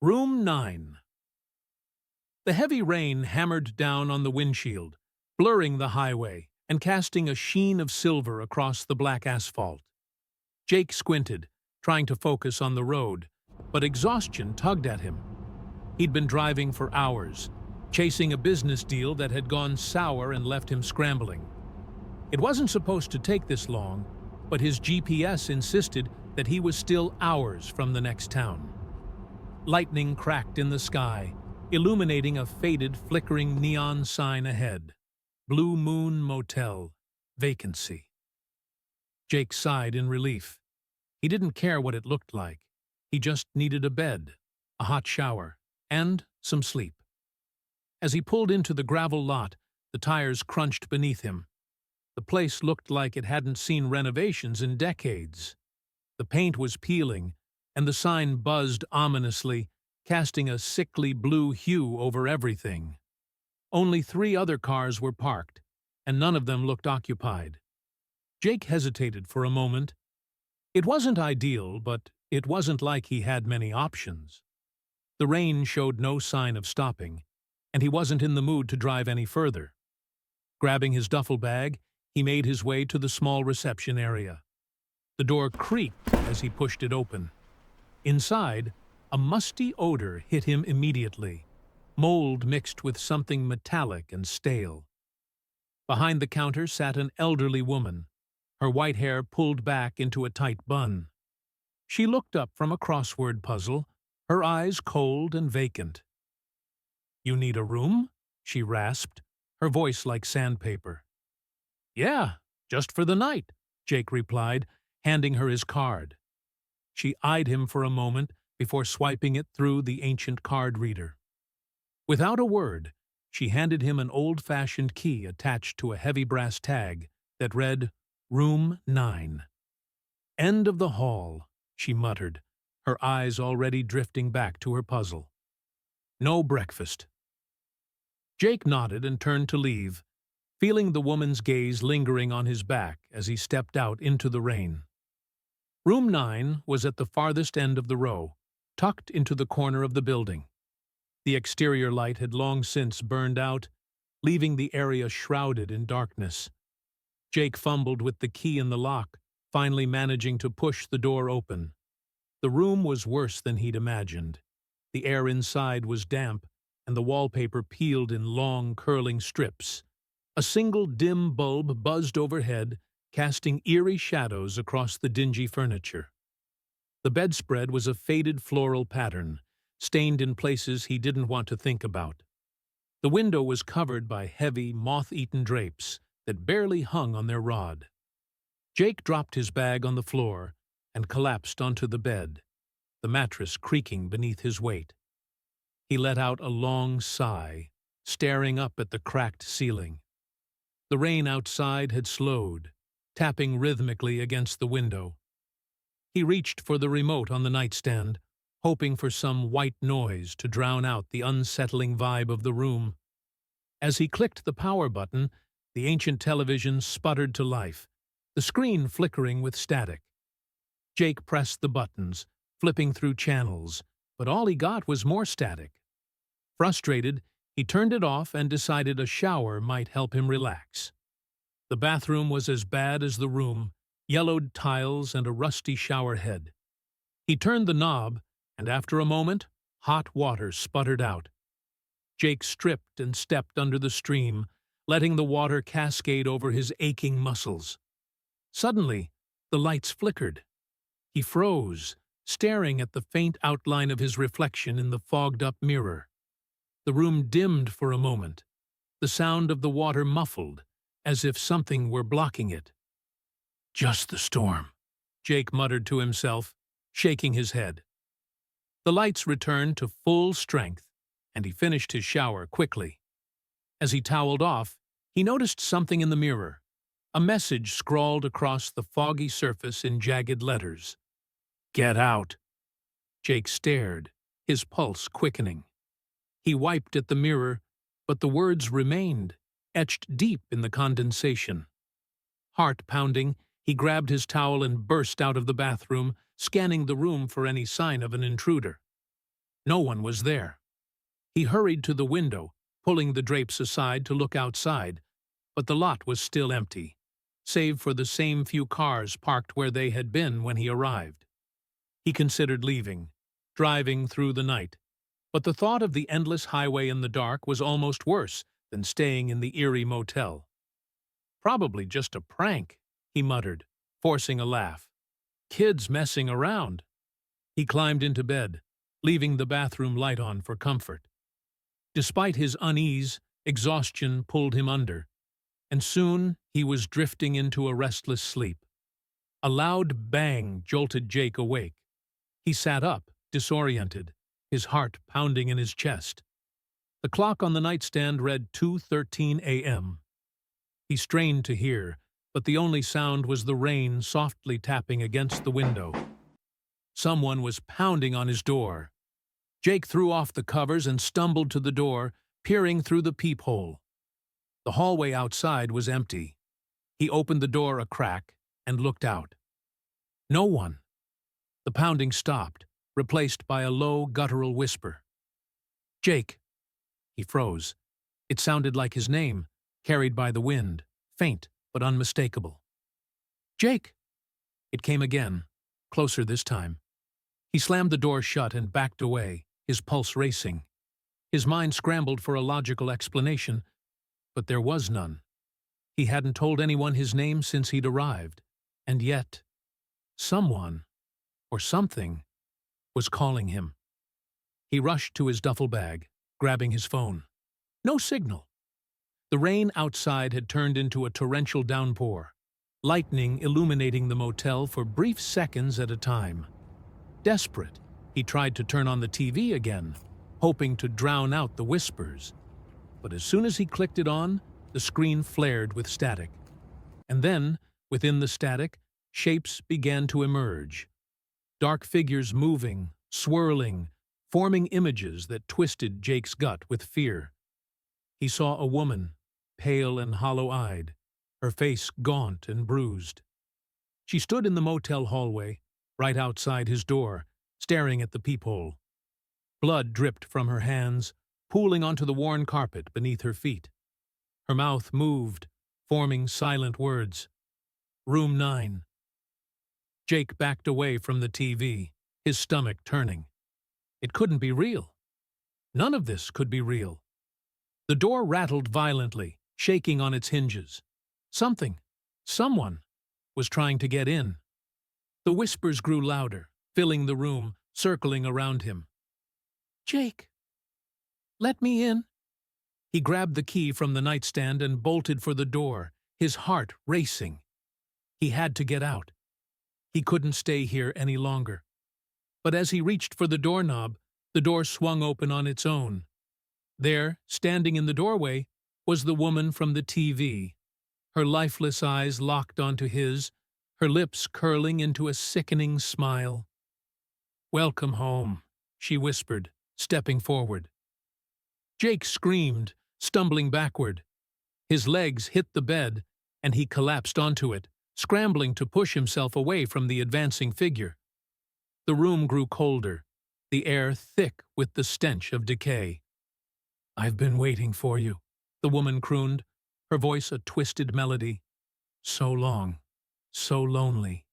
Room 9. The heavy rain hammered down on the windshield, blurring the highway and casting a sheen of silver across the black asphalt. Jake squinted, trying to focus on the road, but exhaustion tugged at him. He'd been driving for hours, chasing a business deal that had gone sour and left him scrambling. It wasn't supposed to take this long, but his GPS insisted that he was still hours from the next town. Lightning cracked in the sky, illuminating a faded, flickering neon sign ahead. Blue Moon Motel, vacancy. Jake sighed in relief. He didn't care what it looked like. He just needed a bed, a hot shower, and some sleep. As he pulled into the gravel lot, the tires crunched beneath him. The place looked like it hadn't seen renovations in decades. The paint was peeling, and the sign buzzed ominously, casting a sickly blue hue over everything. Only 3 other cars were parked, and none of them looked occupied. Jake hesitated for a moment. It wasn't ideal, but it wasn't like he had many options. The rain showed no sign of stopping, and he wasn't in the mood to drive any further. Grabbing his duffel bag, he made his way to the small reception area. The door creaked as he pushed it open. Inside, a musty odor hit him immediately, mold mixed with something metallic and stale. Behind the counter sat an elderly woman, her white hair pulled back into a tight bun. She looked up from a crossword puzzle, her eyes cold and vacant. "You need a room?" she rasped, her voice like sandpaper. "Yeah, just for the night," Jake replied, handing her his card. She eyed him for a moment before swiping it through the ancient card reader. Without a word, she handed him an old-fashioned key attached to a heavy brass tag that read, Room 9. "End of the hall," she muttered, her eyes already drifting back to her puzzle. "No breakfast." Jake nodded and turned to leave, feeling the woman's gaze lingering on his back as he stepped out into the rain. Room 9 was at the farthest end of the row, tucked into the corner of the building. The exterior light had long since burned out, leaving the area shrouded in darkness. Jake fumbled with the key in the lock, finally managing to push the door open. The room was worse than he'd imagined. The air inside was damp, and the wallpaper peeled in long, curling strips. A single dim bulb buzzed overhead, casting eerie shadows across the dingy furniture. The bedspread was a faded floral pattern, stained in places he didn't want to think about. The window was covered by heavy, moth-eaten drapes that barely hung on their rod. Jake dropped his bag on the floor and collapsed onto the bed, the mattress creaking beneath his weight. He let out a long sigh, staring up at the cracked ceiling. The rain outside had slowed, tapping rhythmically against the window. He reached for the remote on the nightstand, hoping for some white noise to drown out the unsettling vibe of the room. As he clicked the power button, the ancient television sputtered to life, the screen flickering with static. Jake pressed the buttons, flipping through channels, but all he got was more static. Frustrated, he turned it off and decided a shower might help him relax. The bathroom was as bad as the room, yellowed tiles and a rusty shower head. He turned the knob, and after a moment, hot water sputtered out. Jake stripped and stepped under the stream, letting the water cascade over his aching muscles. Suddenly, the lights flickered. He froze, staring at the faint outline of his reflection in the fogged-up mirror. The room dimmed for a moment, the sound of the water muffled, as if something were blocking it. "Just the storm," Jake muttered to himself, shaking his head. The lights returned to full strength, and he finished his shower quickly. As he toweled off, he noticed something in the mirror, a message scrawled across the foggy surface in jagged letters. "Get out." Jake stared, his pulse quickening. He wiped at the mirror, but the words remained, etched deep in the condensation. Heart pounding, he grabbed his towel and burst out of the bathroom, scanning the room for any sign of an intruder. No one was there. He hurried to the window, pulling the drapes aside to look outside, but the lot was still empty, save for the same few cars parked where they had been when he arrived. He considered leaving, driving through the night, but the thought of the endless highway in the dark was almost worse than staying in the eerie motel. Probably just a prank, he muttered, forcing a laugh. Kids messing around. He climbed into bed, leaving the bathroom light on for comfort. Despite his unease, exhaustion pulled him under, and soon he was drifting into a restless sleep. A loud bang jolted Jake awake. He sat up, disoriented, his heart pounding in his chest. The clock on the nightstand read 2:13 a.m. He strained to hear, but the only sound was the rain softly tapping against the window. Someone was pounding on his door. Jake threw off the covers and stumbled to the door, peering through the peephole. The hallway outside was empty. He opened the door a crack and looked out. No one. The pounding stopped, replaced by a low, guttural whisper. Jake. He froze. It sounded like his name, carried by the wind, faint but unmistakable. Jake! It came again, closer this time. He slammed the door shut and backed away, his pulse racing. His mind scrambled for a logical explanation, but there was none. He hadn't told anyone his name since he'd arrived, and yet, someone, or something, was calling him. He rushed to his duffel bag, grabbing his phone. No signal. The rain outside had turned into a torrential downpour, lightning illuminating the motel for brief seconds at a time. Desperate, he tried to turn on the TV again, hoping to drown out the whispers. But as soon as he clicked it on, the screen flared with static. And then, within the static, shapes began to emerge. Dark figures moving, swirling, forming images that twisted Jake's gut with fear. He saw a woman, pale and hollow-eyed, her face gaunt and bruised. She stood in the motel hallway, right outside his door, staring at the peephole. Blood dripped from her hands, pooling onto the worn carpet beneath her feet. Her mouth moved, forming silent words. Room 9. Jake backed away from the TV, his stomach turning. It couldn't be real. None of this could be real. The door rattled violently, shaking on its hinges. Someone, was trying to get in. The whispers grew louder, filling the room, circling around him. Jake, let me in. He grabbed the key from the nightstand and bolted for the door, his heart racing. He had to get out. He couldn't stay here any longer. But as he reached for the doorknob, the door swung open on its own. There, standing in the doorway, was the woman from the TV, her lifeless eyes locked onto his, her lips curling into a sickening smile. Welcome home, she whispered, stepping forward. Jake screamed, stumbling backward. His legs hit the bed, and he collapsed onto it, scrambling to push himself away from the advancing figure. The room grew colder, the air thick with the stench of decay. I've been waiting for you, the woman crooned, her voice a twisted melody. So long, so lonely.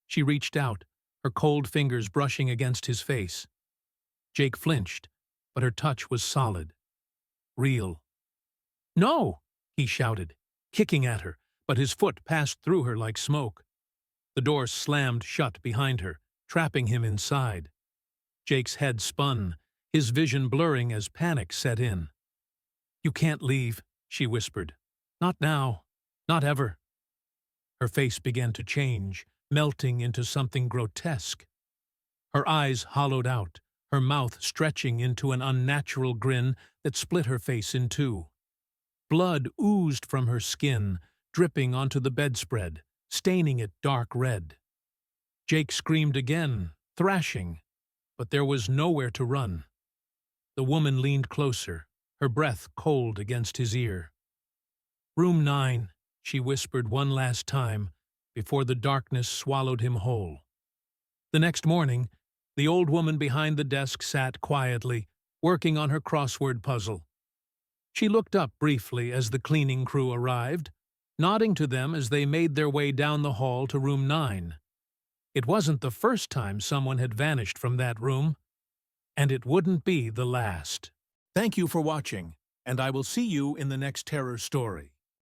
She reached out, her cold fingers brushing against his face. Jake flinched, but her touch was solid. Real. No, he shouted, kicking at her, but his foot passed through her like smoke. The door slammed shut behind her, trapping him inside. Jake's head spun, his vision blurring as panic set in. You can't leave, she whispered. Not now. Not ever. Her face began to change, melting into something grotesque. Her eyes hollowed out, her mouth stretching into an unnatural grin that split her face in two. Blood oozed from her skin, dripping onto the bedspread, staining it dark red. Jake screamed again, thrashing, but there was nowhere to run. The woman leaned closer, her breath cold against his ear. Room 9, she whispered one last time, before the darkness swallowed him whole. The next morning, The old woman behind the desk sat quietly, working on her crossword puzzle. She looked up briefly as the cleaning crew arrived, nodding to them as they made their way down the hall to room 9. It wasn't the first time someone had vanished from that room, and it wouldn't be the last. Thank you for watching, and I will see you in the next terror story.